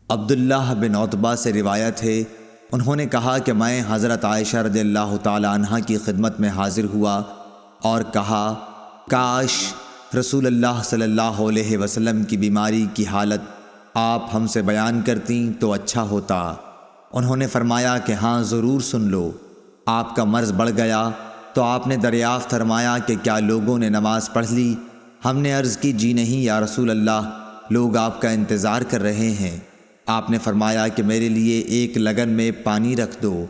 عبداللہ بن عتبہ سے روایت ہے، انہوں نے کہا کہ میں حضرت عائشہ رضی اللہ تعالی عنہا کی خدمت میں حاضر ہوا اور کہا، کاش رسول اللہ صلی اللہ علیہ وسلم کی بیماری کی حالت آپ ہم سے بیان کرتیں تو اچھا ہوتا۔ انہوں نے فرمایا کہ ہاں ضرور سن لو۔ آپ کا مرض بڑھ گیا تو آپ نے دریافت فرمایا کہ کیا لوگوں نے نماز پڑھ لی؟ ہم نے عرض کی، جی نہیں یا رسول اللہ، لوگ آپ کا انتظار کر رہے ہیں۔ آپ نے فرمایا کہ میرے لیے ایک لگن میں پانی رکھ دو۔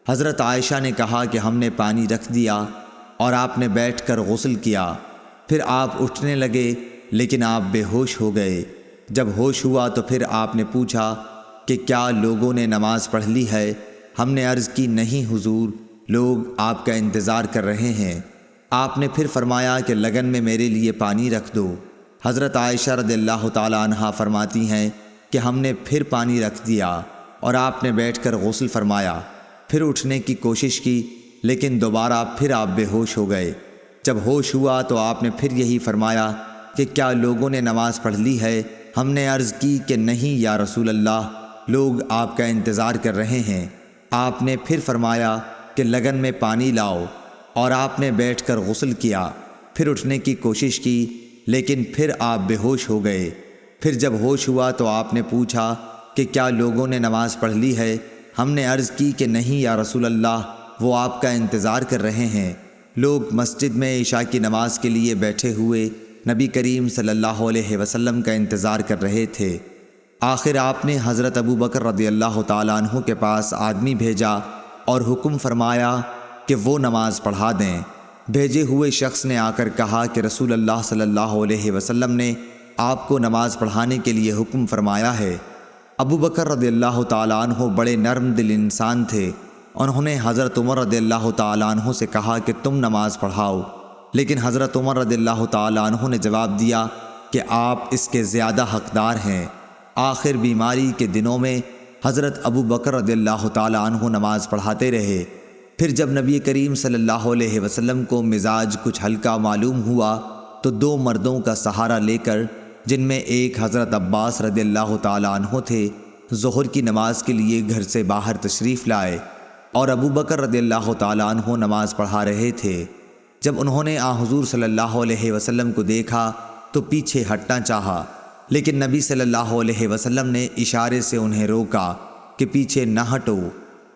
حضرت عائشہ نے کہا کہ ہم نے پانی رکھ دیا اور آپ نے بیٹھ کر غسل کیا۔ پھر آپ اٹھنے لگے لیکن آپ بے ہوش ہو گئے۔ جب ہوش ہوا تو پھر آپ نے پوچھا کہ کیا لوگوں نے نماز پڑھ لی ہے؟ ہم نے عرض کی، نہیں حضور، لوگ آپ کا انتظار کر رہے ہیں۔ آپ نے پھر فرمایا کہ لگن میں میرے لیے پانی رکھ دو۔ حضرت عائشہ رضی اللہ تعالی عنہا فرماتی ہیں کہ ہم نے پھر پانی رکھ دیا اور آپ نے بیٹھ کر غسل فرمایا۔ پھر اٹھنے کی کوشش کی لیکن دوبارہ پھر آپ بے ہوش ہو گئے۔ جب ہوش ہوا تو آپ نے پھر یہی فرمایا کہ کیا لوگوں نے نماز پڑھ لی ہے؟ ہم نے عرض کی کہ نہیں یا رسول اللہ، لوگ آپ کا انتظار کر رہے ہیں۔ آپ نے پھر فرمایا کہ لگن میں پانی لاؤ اور آپ نے بیٹھ کر غسل کیا۔ پھر اٹھنے کی کوشش کی لیکن پھر آپ بے ہوش ہو گئے۔ پھر جب ہوش ہوا تو آپ نے پوچھا کہ کیا لوگوں نے نماز پڑھ لی ہے؟ ہم نے عرض کی کہ نہیں یا رسول اللہ، وہ آپ کا انتظار کر رہے ہیں۔ لوگ مسجد میں عشاء کی نماز کے لیے بیٹھے ہوئے نبی کریم صلی اللہ علیہ وسلم کا انتظار کر رہے تھے۔ آخر آپ نے حضرت ابو بکر رضی اللہ تعالیٰ عنہ کے پاس آدمی بھیجا اور حکم فرمایا کہ وہ نماز پڑھا دیں۔ بھیجے ہوئے شخص نے آ کر کہا کہ رسول اللہ صلی اللہ علیہ وسلم نے آپ کو نماز پڑھانے کے لیے حکم فرمایا ہے۔ ابو بکر رضی اللہ تعالیٰ عنہ بڑے نرم دل انسان تھے۔ انہوں نے حضرت عمر رضی اللہ تعالیٰ عنہ سے کہا کہ تم نماز پڑھاؤ، لیکن حضرت عمر رضی اللہ تعالیٰ عنہ نے جواب دیا کہ آپ اس کے زیادہ حقدار ہیں۔ آخر بیماری کے دنوں میں حضرت ابو بکر رضی اللہ تعالیٰ عنہ نماز پڑھاتے رہے۔ پھر جب نبی کریم صلی اللہ علیہ وسلم کو مزاج کچھ ہلکا معلوم ہوا تو دو مردوں کا سہارا لے کر، جن میں ایک حضرت عباس رضی اللہ تعالیٰ عنہ تھے، ظہر کی نماز کے لیے گھر سے باہر تشریف لائے اور ابو بکر رضی اللہ تعالیٰ عنہ نماز پڑھا رہے تھے۔ جب انہوں نے حضور صلی اللہ علیہ وسلم کو دیکھا تو پیچھے ہٹنا چاہا، لیکن نبی صلی اللہ علیہ وسلم نے اشارے سے انہیں روکا کہ پیچھے نہ ہٹو۔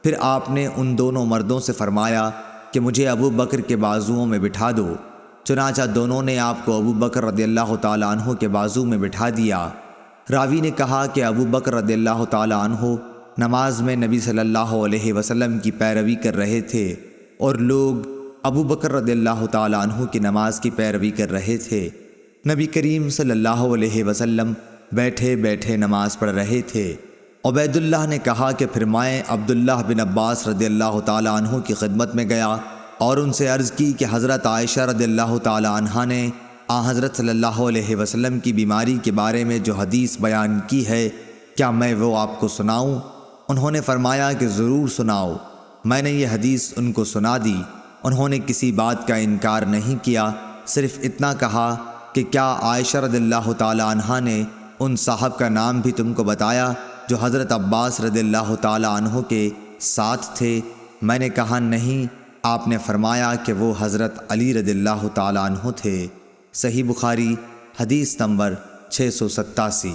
پھر آپ نے ان دونوں مردوں سے فرمایا کہ مجھے ابو بکر کے بازوؤں میں بٹھا دو۔ چنانچہ دونوں نے آپ کو ابو بکر رضی اللہ تعالیٰ عنہ کے بازو میں بٹھا دیا۔ راوی نے کہا کہ ابو بکر رضی اللہ تعالیٰ عنہ نماز میں نبی صلی اللہ علیہ وسلم کی پیروی کر رہے تھے اور لوگ ابو بکر رضی اللہ تعالیٰ عنہ کی نماز کی پیروی کر رہے تھے۔ نبی کریم صلی اللہ علیہ وسلم بیٹھے بیٹھے نماز پڑھ رہے تھے۔ عبید اللہ نے کہا کہ پھر میں عبداللہ بن عباس رضی اللہ تعالیٰ عنہ کی خدمت میں گیا اور ان سے عرض کی کہ حضرت عائشہ رضی اللہ تعالیٰ عنہا نے حضرت صلی اللہ علیہ وسلم کی بیماری کے بارے میں جو حدیث بیان کی ہے، کیا میں وہ آپ کو سناؤں؟ انہوں نے فرمایا کہ ضرور سناؤ۔ میں نے یہ حدیث ان کو سنا دی۔ انہوں نے کسی بات کا انکار نہیں کیا، صرف اتنا کہا کہ کیا عائشہ رضی اللہ تعالیٰ عنہا نے ان صاحب کا نام بھی تم کو بتایا جو حضرت عباس رضی اللہ تعالیٰ عنہ کے ساتھ تھے؟ میں نے کہا نہیں۔ آپ نے فرمایا کہ وہ حضرت علی رضی اللہ تعالیٰ عنہ تھے۔ صحیح بخاری حدیث نمبر 687۔